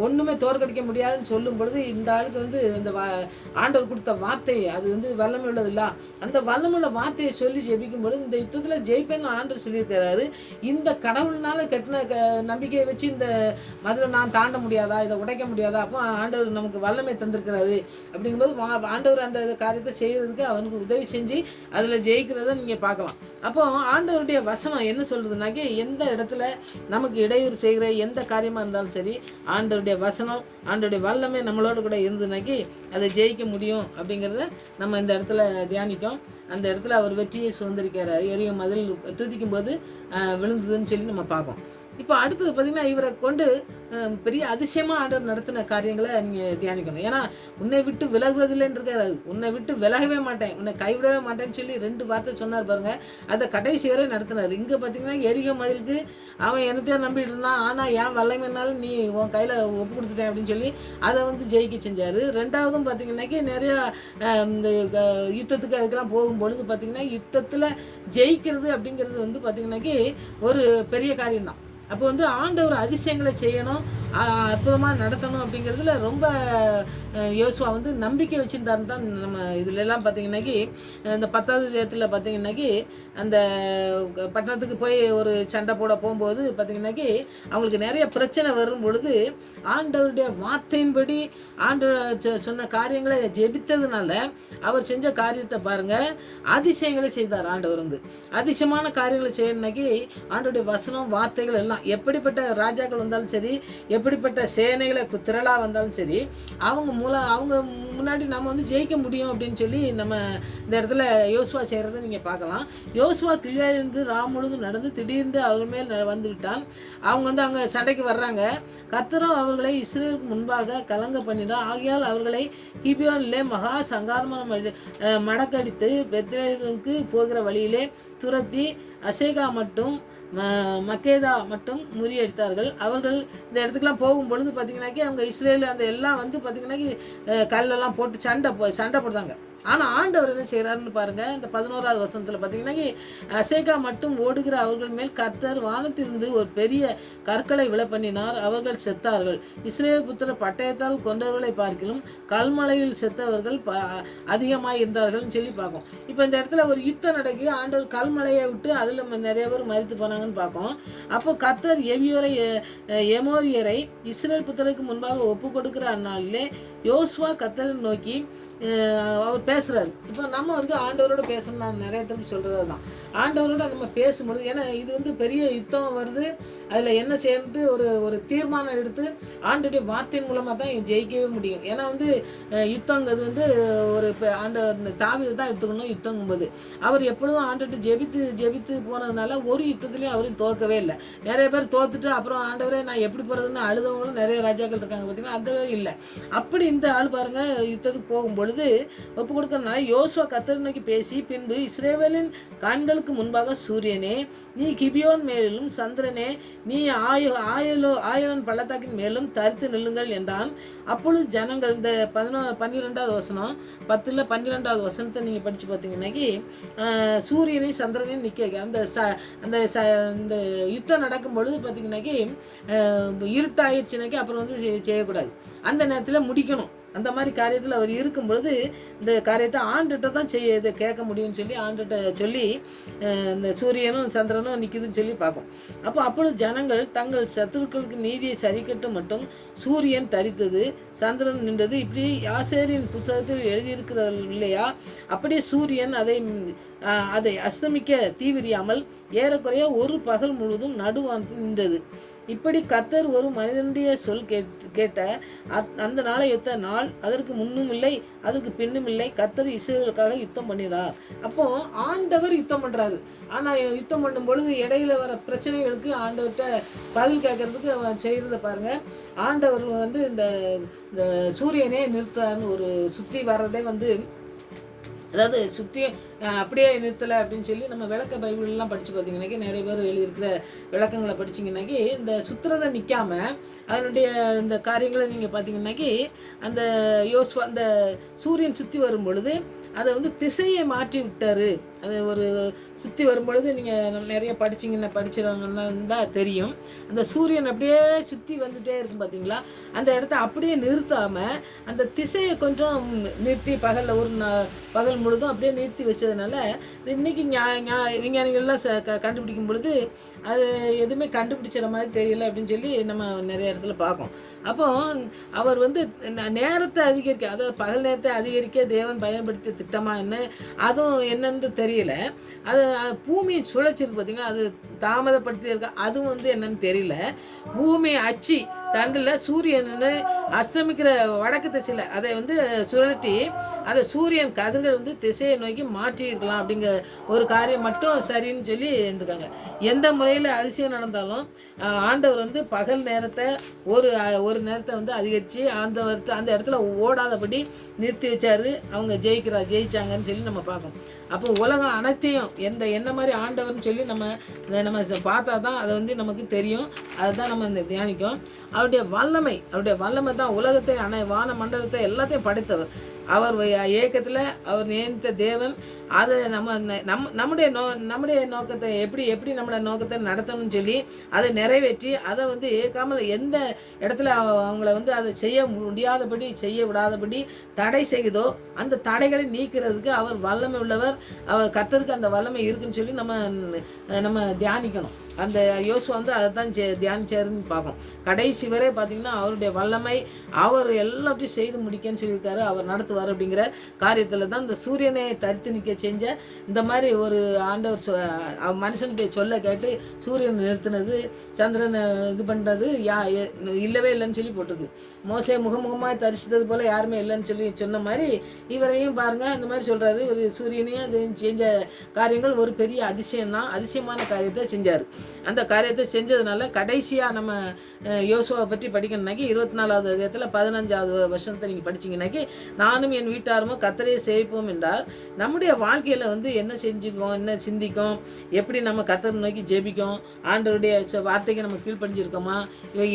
ஒன்றுமே தோற்கடிக்க முடியாதுன்னு சொல்லும் பொழுது இந்த ஆளுக்கு வந்து இந்த ஆண்டவர் கொடுத்த வார்த்தை அது வந்து வல்லமை உள்ளது இல்லை, அந்த வல்லமுள்ள வார்த்தையை சொல்லி ஜெபிக்கும் பொழுது இந்த யுத்தத்தில் ஜெயிப்பேன்னு ஆண்டவர் சொல்லியிருக்கிறாரு. இந்த கடவுள்னால கட்டின நம்பிக்கையை வச்சு இந்த மதுரை நான் தாண்ட முடியாதா, இதை உடைக்க முடியாதா? அப்போ ஆண்டவர் நமக்கு வல்லமை தந்திருக்கிறாரு. அப்படிங்கும்போது ஆண்டவர் அந்த காரியத்தை செய்கிறதுக்கு அவனுக்கு உதவி செஞ்சு அதில் ஜெயிக்கிறத நீங்கள் பார்க்கலாம். அப்போ ஆண்டவருடைய வசனம் என்ன சொல்றதுனாக்கி, எந்த இடத்துல நமக்கு இடையூறு செய்கிற எந்த காரியமாக இருந்தாலும் சரி, ஆண்டவருடைய வசனம் ஆண்டவருடைய வல்லமை நம்மளோட கூட இருந்ததுனாக்கி அதை ஜெயிக்க முடியும் அப்படிங்கிறத நம்ம இந்த இடத்துல தியானிக்கும். அந்த இடத்துல அவர் வெற்றியை சுதந்திரிக்கிறார். எரியும் மதில் துதிக்கும் போது விழுந்ததுன்னு சொல்லி நம்ம பார்ப்போம். இப்போ அடுத்தது பார்த்திங்கன்னா, இவரை கொண்டு பெரிய அதிசயமாக ஆண்டவர் நடத்தின காரியங்களை நீங்கள் தியானிக்கணும். ஏன்னா உன்னை விட்டு விலகுவதில்லைன்னு இருக்காரு. உன்னை விட்டு விலகவே மாட்டேன், உன்னை கைவிடவே மாட்டேன்னு சொல்லி 2 வார்த்தை சொன்னார் பாருங்க. அதை கடைசி வரை நடத்தினார். இங்கே பார்த்தீங்கன்னா எரிகோ மதிலுக்கு அவன் என்னத்தையோ நம்பிட்டு இருந்தான். ஆனால் ஏன் வல்லமைனாலும் நீ உன் கையில் ஒப்பு கொடுத்துட்டேன் அப்படின்னு சொல்லி அதை வந்து ஜெயிக்க செஞ்சார். 2வதும் பார்த்தீங்கன்னாக்கி நிறையா இந்த யுத்தத்துக்கு அதுக்கெல்லாம் போகும்பொழுது பார்த்திங்கன்னா யுத்தத்தில் ஜெயிக்கிறது அப்படிங்கிறது வந்து பார்த்திங்கனாக்கி ஒரு பெரிய காரியம்தான். அப்போ வந்து ஆண்டவர் அதிசயங்களை செய்யணும், அற்புதமாக நடத்தணும் அப்படிங்கிறதுல ரொம்ப யோசுவா வந்து நம்பிக்கை வச்சுருந்தாருன்னு தான் நம்ம இதிலெல்லாம் பார்த்திங்கனாக்கி இந்த 10வது இடத்துல பார்த்திங்கனாக்கி அந்த பட்டணத்துக்கு போய் ஒரு சண்டை போட போகும்போது பார்த்திங்கனாக்கி அவங்களுக்கு நிறைய பிரச்சனை வரும் பொழுது ஆண்டவருடைய வார்த்தையின்படி ஆண்டவர் சொன்ன காரியங்களை ஜெபித்ததுனால அவர் செஞ்ச காரியத்தை பாருங்கள், அதிசயங்களை செய்தார். ஆண்டவர் வந்து அதிசயமான காரியங்களை செய்யணுனாக்கி ஆண்டவருடைய வசனம் வார்த்தைகள் எல்லாம் எப்படிப்பட்ட ராஜாக்கள் வந்தாலும் சரி, எப்படிப்பட்ட சேனைகளை திரளாக வந்தாலும் சரி, அவங்க முன்னாடி நம்ம வந்து ஜெயிக்க முடியும் அப்படின்னு சொல்லி நம்ம இந்த இடத்துல யோசுவா செய்கிறத நீங்கள் பார்க்கலாம். யோசுவா கிளியாயிருந்து முழுதும் நடந்து திடீர்னு அவர் மேல் வந்து விட்டான். அவங்க வந்து அங்கே சண்டைக்கு வர்றாங்க. கர்த்தரும் அவர்களை இஸ்ரேலுக்கு முன்பாக கலங்க பண்ணினார். ஆகையால் அவர்களை கிபியோனிலே மகா சங்காரமான மடக்கடித்து பெத்லேஹேமுக்கு போகிற வழியிலே துரத்தி அசேகா மட்டும் மக்கேதா மட்டும் முறியடித்தார்கள். அவர்கள் இந்த இடத்துக்குலாம் போகும்பொழுது பார்த்திங்கனாக்கி அவங்க இஸ்ரேல் அந்த எல்லாம் வந்து பார்த்திங்கனாக்கி கல்லெல்லாம் போட்டு சண்டை போடுறாங்க. ஆனால் ஆண்டவர் என்ன செய்கிறாருன்னு பாருங்கள். இந்த 11வது வசனத்தில் பார்த்தீங்கன்னா, அசேகா மட்டும் ஓடுகிற அவர்கள் மேல் கர்த்தர் வானத்திலிருந்து ஒரு பெரிய கற்களை விழ பண்ணினார். அவர்கள் செத்தார்கள். இஸ்ரேல் புத்திர பட்டயத்தால் கொண்டவர்களை பார்க்கிலும் கல்மலையில் செத்தவர்கள் அதிகமாக இருந்தார்கள்னு சொல்லி பார்ப்போம். இப்போ இந்த இடத்துல ஒரு யுத்தம் நடக்கி ஆண்டவர் கல்மலையை விட்டு அதில் நிறைய பேர் மரித்து போனாங்கன்னு பார்ப்போம். அப்போ கர்த்தர் எமோரியரை இஸ்ரேல் புத்திரருக்கு முன்பாக ஒப்பு கொடுக்குற அந்நாளிலே யோசுவா கர்த்தரை நோக்கி அவர் பேசுகிறாரு. இப்போ நம்ம வந்து ஆண்டவரோட பேசணும். நான் நிறைய திரும்ப சொல்கிறது தான், ஆண்டவரோட நம்ம பேசும்பொழுது, ஏன்னா இது வந்து பெரிய யுத்தம் வருது, அதில் என்ன செய்யணுட்டு ஒரு தீர்மானம் எடுத்து ஆண்டோடைய வார்த்தையின் மூலமாக தான் ஜெயிக்கவே முடியும். ஏன்னா வந்து யுத்தங்கிறது வந்து ஒரு தாவீது தான் எடுத்துக்கணும். யுத்தங்கும்போது அவர் எப்பொழுதும் ஆண்டோட்டு ஜெபித்து போனதுனால ஒரு யுத்தத்துலையும் அவரும் தோக்கவே இல்லை. நிறைய பேர் தோத்துட்டு அப்புறம் ஆண்டவரே நான் எப்படி போகிறதுன்னு அழுதவங்களும் நிறைய ராஜாக்கள் இருக்காங்க பார்த்தீங்கன்னா, அதுவே இல்லை. அப்படி இந்த ஆள் பாருங்க யுத்தத்துக்கு போகும்பொழுது ஒப்பு கொடுக்கறதுனால யோசுவா கர்த்தரை நோக்கி பேசி, பின்பு இஸ்ரவேலின் கண்களுக்கு முன்பாக சூரியனே நீ கிபியோன் மேலும், சந்திரனே நீ ஆயலோன் பள்ளத்தாக்கின் மேலும் தரித்து நில்லுங்கள் என்றான். அப்பொழுது ஜனங்கள் இந்த 12வது வசனம் 10ல் 12வது வசனத்தை நீங்கள் படித்து பார்த்தீங்கன்னாக்கி சூரியனை சந்திரனையும் நிற்க வைக்க அந்த யுத்தம் நடக்கும் பொழுது பார்த்தீங்கன்னாக்கி இருட்டாயிடுச்சுனாக்கி அப்புறம் வந்து செய்யக்கூடாது, அந்த நேரத்தில் முடிக்கணும். அந்த மாதிரி காரியத்தில் அவர் இருக்கும் பொழுது இந்த காரியத்தை ஆண்டுகிட்ட தான் இதை கேட்க முடியும்னு சொல்லி ஆண்டுகிட்ட சொல்லி இந்த சூரியனும் சந்திரனும் நிற்குதுன்னு சொல்லி பார்ப்போம். அப்பொழுது ஜனங்கள் தங்கள் சத்துருக்களுக்கு நீதியை சரிக்கட்டும் மட்டும் சூரியன் தரித்தது, சந்திரன் நின்றது. இப்படி யாசேரின் புத்தகத்தில் எழுதியிருக்கிறது இல்லையா? அப்படியே சூரியன் அதை அஸ்தமிக்க தீவிரியாமல் ஏறக்குறைய ஒரு பகல் முழுவதும் நடுவானத்தில் நின்றது. இப்படி கர்த்தர் ஒரு மனிதனுடைய சொல் கேட்ட அந்த நாளை யுத்த நாள் அதற்கு முன்னும் இல்லை அதற்கு பின்னும் இல்லை. கர்த்தர் இஸ்ரவேலுக்காக யுத்தம் பண்ணினார். அப்போ ஆண்டவர் யுத்தம் பண்றாரு. ஆனா யுத்தம் பண்ணும் பொழுது இடையில வர பிரச்சனைகளுக்கு ஆண்டவர்கிட்ட பதில் கேட்கறதுக்கு அவன் செய்யறத பாருங்க. ஆண்டவர் வந்து இந்த சூரியனே நிறுத்தான்னு ஒரு சுற்றி வர்றதே வந்து அதாவது சுற்றி அப்படியே நிறுத்தலை அப்படின்னு சொல்லி நம்ம விளக்க பைபிள்லாம் படித்து பார்த்தீங்கன்னாக்கி நிறைய பேர் எழுதியிருக்கிற விளக்கங்களை படிச்சிங்கன்னாக்கி இந்த சுற்றுறதை நிற்காம அதனுடைய இந்த காரியங்களை நீங்கள் பார்த்தீங்கன்னாக்கி அந்த யோசுவா அந்த சூரியன் சுற்றி வரும் பொழுது அதை வந்து திசையை மாற்றி விட்டார். அது ஒரு சுற்றி வரும்பொழுது நீங்கள் நிறைய படிச்சிருவாங்கன்னா தான் தெரியும். அந்த சூரியன் அப்படியே சுற்றி வந்துகிட்டே இருக்கும் பார்த்தீங்களா, அந்த இடத்த அப்படியே நிறுத்தாமல் அந்த திசையை கொஞ்சம் நிறுத்தி பகல் முழுதும் அப்படியே நிறுத்தி வச்சதுனால இன்றைக்கி விஞ்ஞானிகள்லாம் கண்டுபிடிக்கும் பொழுது அது எதுவுமே கண்டுபிடிச்சிட மாதிரி தெரியல அப்படின்னு சொல்லி நம்ம நிறைய இடத்துல பார்ப்போம். அப்போ அவர் வந்து நேரத்தை அதிகரிக்க, அதாவது பகல் நேரத்தை அதிகரிக்க தேவன் பயன்படுத்திய திட்டமாக என்ன அதுவும் என்னன்னு தெரியல. அது பூமியின் சுழற்சி இருக்கு பார்த்தீங்கன்னா, அது தாமதப்படுத்தி இருக்க அதுவும் வந்து என்னன்னு தெரியல. பூமி அச்சு தண்டில் சூரியன் அஸ்தமிக்கிற வடக்கு திசையில் அதை வந்து சுழட்டி அதை சூரியன் கதிர்கள் வந்து திசையை நோக்கி மாற்றி இருக்கலாம் அப்படிங்கிற ஒரு காரியம் மட்டும் சரின்னு சொல்லி இருந்துக்காங்க. எந்த முறையில் அதிசயம் நடந்தாலும் ஆண்டவர் வந்து பகல் நேரத்தை ஒரு நேரத்தை வந்து அதிகரித்து அந்த இடத்துல ஓடாதபடி நிறுத்தி வச்சார். அவங்க ஜெயிச்சாங்கன்னு சொல்லி நம்ம பார்க்கணும். அப்போ உலகம் அனைத்தையும் என்ன மாதிரி ஆண்டவர்னு சொல்லி நம்ம பார்த்தா தான் அதை வந்து நமக்கு தெரியும். அதுதான் நம்ம தியானிக்கும். அவருடைய வல்லமை தான் உலகத்தை வான மண்டலத்தை எல்லாத்தையும் படைத்தவர். அவர் ஏக்கத்தில் அவர் நியமித்த தேவன். அதை நம்முடைய நோக்கத்தை எப்படி நம்மளோட நோக்கத்தை நடத்தணும்னு சொல்லி அதை நிறைவேற்றி அதை வந்து ஏற்காமல் எந்த இடத்துல அவங்கள வந்து அதை செய்ய விடாதபடி தடை செய்யுதோ அந்த தடைகளை நீக்கிறதுக்கு அவர் வல்லமை உள்ளவர். அவர் கர்த்தருக்கு அந்த வல்லமை இருக்குன்னு சொல்லி நம்ம தியானிக்கணும். அந்த யோசுவா வந்து அதை தான் தியானிச்சாருன்னு பார்ப்போம். கடைசி வரை பார்த்தீங்கன்னா அவருடைய வல்லமை, அவர் எல்லாத்தையும் செய்து முடிக்கன்னு சொல்லியிருக்காரு. அவர் நடத்துவார் அப்படிங்கிற காரியத்தில் தான் இந்த சூரியனை தரித்து நிற்க செஞ்ச இந்த மாதிரி ஒரு ஆண்டவர் மனுஷனுடைய சொல்ல கேட்டு சூரியனை நிறுத்தினது, சந்திரனை இது பண்ணுறது இல்லவே இல்லைன்னு சொல்லி போட்டிருக்கு. மோசே முகமுகமாக தரிசித்தது போல் யாருமே இல்லைன்னு சொல்லி சொன்ன மாதிரி இவரையும் பாருங்கள் இந்த மாதிரி சொல்கிறாரு. ஒரு சூரியனையும் அது செஞ்ச காரியங்கள் ஒரு பெரிய அதிசயமான காரியத்தை செஞ்சார். அந்த காரியத்தை செஞ்சதுனால கடைசியாக நம்ம யோசுவாவை பற்றி படிக்கணும்னாக்கி 24வது அதிகாரத்தில் 15வது வருஷத்தை நீங்கள் படிச்சிங்கனாக்கி நானும் என் வீட்டாருமோ கர்த்தரையே சேவிப்போம் என்றால் நம்முடைய வாழ்க்கையில் வந்து என்ன செஞ்சுக்கோம், என்ன சிந்திக்கும், எப்படி நம்ம கர்த்தரை நோக்கி ஜெபிக்கும், ஆண்டவருடைய வார்த்தைக்கு நம்ம கீழ்ப்படிஞ்சிருக்கோமா,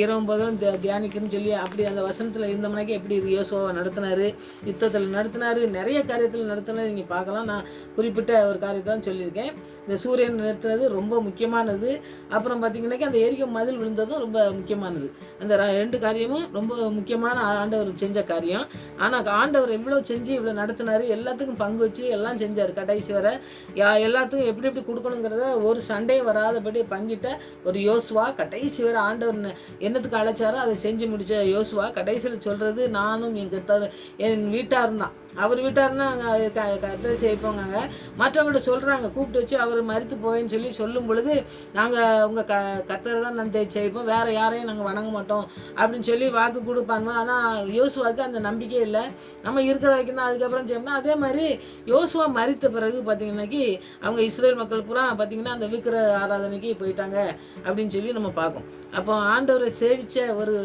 இரவும் பகலும் தியானிக்குன்னு சொல்லி அப்படி அந்த வசனத்தில் இருந்தோம்னாக்கி எப்படி யோசுவாவை நடத்தினார், யுத்தத்தில் நடத்தினார், நிறைய காரியத்தில் நடத்தினார். நீங்கள் பார்க்கலாம். நான் குறிப்பிட்ட ஒரு காரியத்தை தான் சொல்லியிருக்கேன். இந்த சூரியன் நிறுத்துறது ரொம்ப முக்கியமானது. அப்புறம் பார்த்தீங்கன்னாக்கி அந்த எரிக்கை மதில் விழுந்ததும் ரொம்ப முக்கியமானது. அந்த 2 காரியமும் ரொம்ப முக்கியமான ஆண்டவர் செஞ்ச காரியம். ஆனால் ஆண்டவர் இவ்வளோ செஞ்சு இவ்வளோ நடத்தினார், எல்லாத்துக்கும் பங்கு வச்சு எல்லாம் செஞ்சார். கடைசி வரை எல்லாத்துக்கும் எப்படி கொடுக்கணுங்கிறத ஒரு சண்டையும் வராதபடி பங்கிட்ட ஒரு யோசுவா. கடைசி வரை ஆண்டவர் என்னத்துக்கு அழைச்சாரோ அதை செஞ்சு முடித்த யோசுவா கடைசியில் சொல்கிறது, நானும் என் வீட்டார் தான். அவர் வீட்டார்னா கர்த்தரை செய்ப்போங்க. மற்றவங்கள்ட்ட சொல்கிறாங்க, கூப்பிட்டு வச்சு அவர் மரித்து போவேன்னு சொல்லும் பொழுது நாங்கள் உங்கள் கர்த்தரை தான் நான் செய்ப்போம், வேறு யாரையும் நாங்கள் வணங்க மாட்டோம் அப்படின்னு சொல்லி வாக்கு கொடுப்பாங்க. ஆனால் யோசுவாவுக்கு அந்த நம்பிக்கை இல்லை. நம்ம இருக்கிற வரைக்கும் தான் அதுக்கப்புறம் செய்யணும்னா. அதே மாதிரி யோசுவா மரித்த பிறகு பார்த்தீங்கன்னாக்கி அவங்க இஸ்ரேல் மக்கள் பூரா பார்த்தீங்கன்னா அந்த விக்கிர ஆராதனைக்கு போயிட்டாங்க அப்படின்னு சொல்லி நம்ம பார்ப்போம். அப்போ ஆண்டவரை சேவித்த ஒரு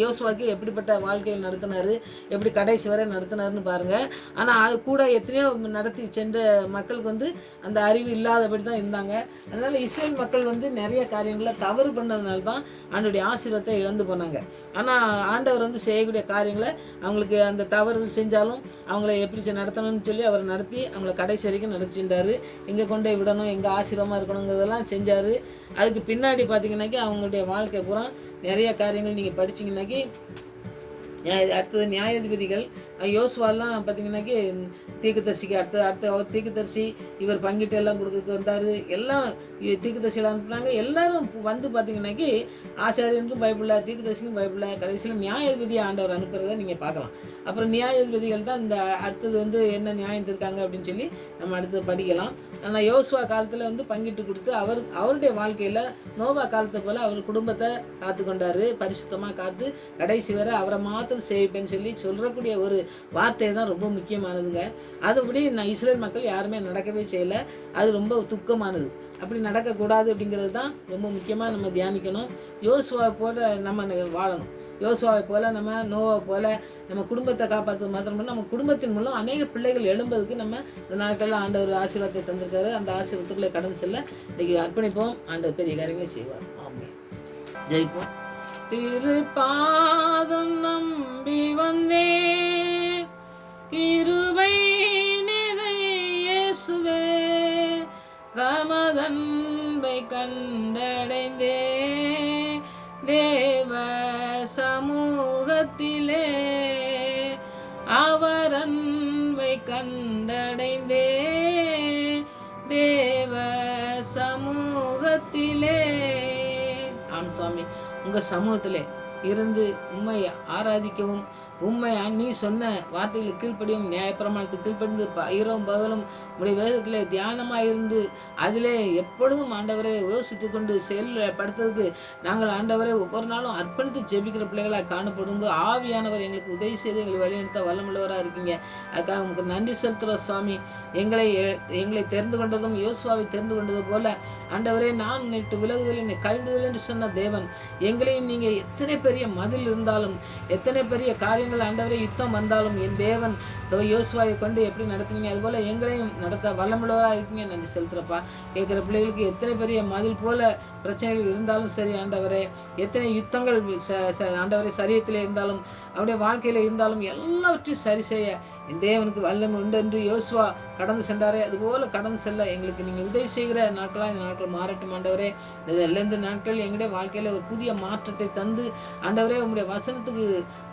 யோசுவாவுக்கு எப்படிப்பட்ட வாழ்க்கையில் நடத்தினார், எப்படி கடைசி வரை நடத்தினார்னு பாருங்கள். ஆனால் அது கூட எத்தனையோ நடத்தி சென்ற மக்களுக்கு வந்து அந்த அறிவு இல்லாதபடி தான் இருந்தாங்க. அதனால் இஸ்ரேல் மக்கள் வந்து நிறைய காரியங்களை தவறு பண்ணதுனால தான் ஆண்டவருடைய ஆசீர்வாதத்தை இழந்து போனாங்க. ஆனால் ஆண்டவர் வந்து செய்யக்கூடிய காரியங்களை அவங்களுக்கு அந்த தவறுகள் செஞ்சாலும் அவங்கள எப்படி நடத்தணும்னு சொல்லி அவர் நடத்தி அவங்கள கடைசி வரைக்கும் நடத்திட்டார். எங்கே கொண்டு விடணும், எங்கே ஆசீர்வாதமாக இருக்கணுங்கிறதெல்லாம் செஞ்சார். அதுக்கு பின்னாடி பார்த்தீங்கன்னாக்கி அவங்களுடைய வாழ்க்கை பூரா நிறைய காரியங்கள் நீங்கள் படிச்சிங்கனாக்கி அடுத்தது நியாயாதிபதிகள் யோசுவாலாம் பார்த்தீங்கன்னாக்கி தீர்க்கதரிசிக்கு அடுத்த தீர்க்கதரிசி இவர் பங்கிட்டு எல்லாம் கொடுக்க வந்தார். எல்லாம் தீர்க்கதரிசியில் அனுப்புனாங்க. எல்லாரும் வந்து பார்த்தீங்கன்னாக்கி ஆசாரியனுக்கும் பயப்படல, தீர்க்கதரிசிக்கும் பயப்படல. கடைசியில் நியாயாதிபதியை ஆண்டவர் அனுப்புறதை நீங்கள் பார்க்கலாம். அப்புறம் நியாயாதிபதிகள் தான் இந்த அடுத்தது வந்து என்ன நியாயம் இருக்காங்க அப்படின்னு சொல்லி நம்ம அடுத்தது படிக்கலாம். ஆனால் யோசுவா காலத்தில் வந்து பங்கிட்டு கொடுத்து அவருடைய வாழ்க்கையில் நோவா காலத்தை போல் அவர் குடும்பத்தை காத்து கொண்டார். பரிசுத்தமாக காத்து கடைசி வரை அவரை மாத்திரம் சேவிப்பேன்னு சொல்லி சொல்கிறக்கூடிய ஒரு வார்த்தை தான் ரொம்ப முக்கியமானதுங்க. அதுபடி இஸ்ரேல் மக்கள் யாருமே நடக்கவே செய்யலை. அது ரொம்ப துக்கமானது. அப்படி நடக்கக்கூடாது அப்படிங்கிறது தான் ரொம்ப முக்கியமாக நம்ம தியானிக்கணும். யோசுவாவை போல நம்ம வாழணும். யோசுவாவை போல நம்ம நோவாவை போல நம்ம குடும்பத்தை காப்பாற்றுறது மாத்திரமே நம்ம குடும்பத்தின் மூலம் அநேக பிள்ளைகள் எழும்பதுக்கு நம்ம இந்த நாட்களில் ஆண்டவர் ஆசீர்வாதத்தை தந்திருக்காரு. அந்த ஆசீர்வாதத்துக்குள்ளே கடந்து செல்ல இன்னைக்கு அர்ப்பணிப்போம். ஆண்டவர் பெரிய காரியங்களை செய்வார். ஆமென். ஜெயிப்போம். திருப்பாதம் நம்பி வந்தே கிருபை நிறை இயேசுவே தமதன்பை கண்டடைந்தே தேவ சமூகத்திலே அவர் அன்பை கண்டடைந்தே தேவ சமூகத்திலே. ஆம் சுவாமி, உங்க சமூகத்திலே இருந்து உம்மை ஆராதிக்கவும் உண்மை நீ சொன்ன வார்த்தைகளுக்கு கீழ்ப்படியும் நியாயப்பிரமாணத்துக்கு கீழ்ப்படிந்து இரவும் பகலும் உடைய வேதத்திலே தியானமாக இருந்து அதிலே எப்பொழுதும் ஆண்டவரை யோசித்து கொண்டு செயல்படுத்துறதுக்கு நாங்கள் ஆண்டவரை ஒவ்வொரு நாளும் அர்ப்பணித்து ஜெபிக்கிற பிள்ளைகளாக காணப்படும்போது ஆவியானவர் எங்களுக்கு உதவி செய்து எங்களை வழிநடத்த வல்லமுள்ளவராக இருக்கீங்க. அதுக்காக உங்களுக்கு நன்றி செலுத்துகிற சுவாமி. எங்களை தெரிந்து கொண்டதும் யோசுவாவை தெரிந்து கொண்டது போல ஆண்டவரே நான் நேற்று விலகுதல் என்னை கைவிடுதல் என்று சொன்ன தேவன் எங்களையும் நீங்கள் எத்தனை பெரிய மதில் இருந்தாலும் எத்தனை பெரிய காரியங்கள் ஆண்டவரே யுத்தம் வந்தாலும் என் தேவன் யோசுவாவை கொண்டு எப்படி நடத்துனீங்க அதுபோல எங்களையும் நடத்த வல்லமுள்ளவராக இருக்கீங்க. நன்றி செலுத்துறப்பா. கேட்குற பிள்ளைகளுக்கு எத்தனை பெரிய மதில் போல பிரச்சனைகள் இருந்தாலும் சரி ஆண்டவரே, எத்தனை யுத்தங்கள் ஆண்டவரே சரீரத்தில் இருந்தாலும் அவருடைய வாழ்க்கையில் இருந்தாலும் எல்லாவற்றையும் சரி செய்ய என் தேவனுக்கு வல்லமை உண்டு என்று யோசுவா கடந்து சென்றாரே அதுபோல் கடந்து செல்ல எங்களுக்கு நீங்கள் உதவி செய்கிற நாட்களாக இந்த நாட்கள் மாறட்டும் ஆண்டவரே. இந்த நாட்கள் எங்களுடைய வாழ்க்கையில் ஒரு புதிய மாற்றத்தை தந்து ஆண்டவரே உங்களுடைய வசனத்துக்கு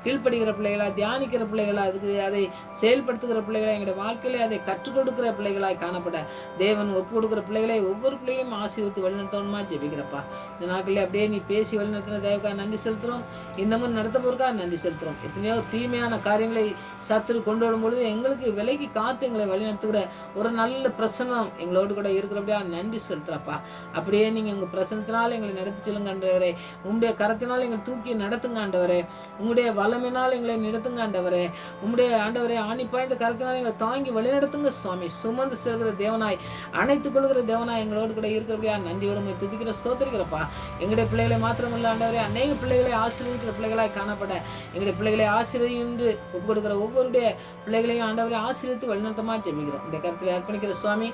கீழ்ப்படுகிற பிள்ளைகளா தியானிக்கிற பிள்ளைகளா அதுக்கு அதை செயல்படுத்துகிற பிள்ளைகளா எங்களுடைய வாழ்க்கையில அதை கற்றுக் கொடுக்கிற பிள்ளைகளாய் காணப்பட தேவன் ஒப்பு கொடுக்குற பிள்ளைகளை ஒவ்வொரு பிள்ளைகளையும் ஆசீர்வதித்து வழிநடத்தணுமா ஜெபிக்கிறப்பா. இந்த நாட்களில் அப்படியே நீ பேசி வழிநடத்தின தேவக்காக நன்றி செலுத்துகிறோம். இன்னமும் நடத்த போறதுக்காக நன்றி செலுத்துகிறோம். எத்தனையோ தீமையான காரியங்களை சத்துரு கொண்டு வரும் பொழுது எங்களுக்கு விலைக்கு காத்து எங்களை வழிநடத்துகிற ஒரு நல்ல பிரசனம் எங்களோடு கூட இருக்கிறபடியா நன்றி செலுத்துறப்பா. அப்படியே நீங்கள் உங்கள் பிரசனத்தினால் எங்களை நடத்தி செல்லுங்க ஆண்டவரே. உங்களுடைய கரத்தினால் எங்களை தூக்கி நடத்துங்க ஆண்டவரே. உங்களுடைய வல்லமையினால் எங்களை நடத்துங்க ஆண்டவரே. உங்களுடைய ஆண்டவரே ஆணி பாய்ந்த கரத்தினால் எங்களை தாங்கி வழிநடத்துங்க சுவாமி. சுமந்து செல்கிற தேவனாய் அணைத்துக் கொள்கிற தேவனாய் எங்களோடு கூட இருக்கிறபடியா நன்றியோடு துதிக்கிற ஸ்தோத்திரிக்கிறப்பா. எங்களுடைய பிள்ளைகளை மாத்திரமல்ல ஆண்டவரே அநேக பிள்ளைகளை ஆசீர்வதிக்கிற பிள்ளைகளாய் காணப்பட எங்களுடைய பிள்ளைகளை ஆசீர்வதியும் என்று ஒப்பு கொடுக்கிற ஒவ்வொருடைய பிள்ளைகளையும் ஆண்டவரை ஆசீர்வதித்து வழிநடத்தமா ஜெபிக்கிறோம். இந்த கருத்தில் அர்ப்பணிக்கிற சுவாமி.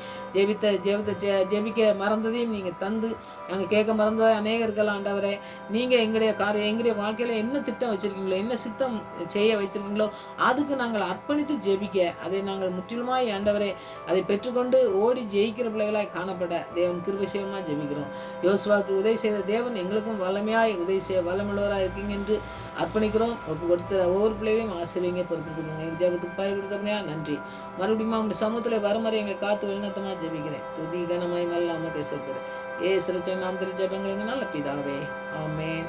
ஜெபிக்க மறந்ததையும் நீங்கள் தந்து நாங்கள் கேட்க மறந்ததை அநேகர்கள் ஆண்டவரே நீங்கள் எங்களுடைய வாழ்க்கையில் என்ன திட்டம் வச்சிருக்கீங்களோ என்ன சித்தம் செய்ய வைத்திருக்கீங்களோ அதுக்கு நாங்கள் அர்ப்பணித்து ஜெபிக்க அதை நாங்கள் முற்றிலுமாய் ஆண்டவரே அதை பெற்றுக்கொண்டு ஓடி ஜெயிக்கிற பிள்ளைகளாய் காணப்பட தேவன் கிருபை செய்யமா ஜெபிக்கிறோம். யோசுவாவுக்கு உதவி செய்த தேவன் எங்களுக்கும் வல்லமையாய் உதவி செய்ய வல்லமுள்ளவராக இருக்கீங்க என்று அர்ப்பணிக்கிறோம். ஒப்பு கொடுத்த ஒவ்வொரு பிள்ளைகளையும் ஆசீர்வதிங்க பொறுப்படுத்துக்கோங்க. எங்கள் ஜெபத்துக்கு பாய் கொடுத்தபடியா நன்றி. மறுபடியும் உங்கள் சமூகத்தில் வருமாறு எங்களை காத்து வழிநடத்தமா ஜெபிக்கிறேன். துதி கனமாய் மேல் நாம கேசப்படுறேன். ஏசுரச்சன் நாமத்தில் ஜெபங்கள் நல்ல பிதாவே. ஆமென்.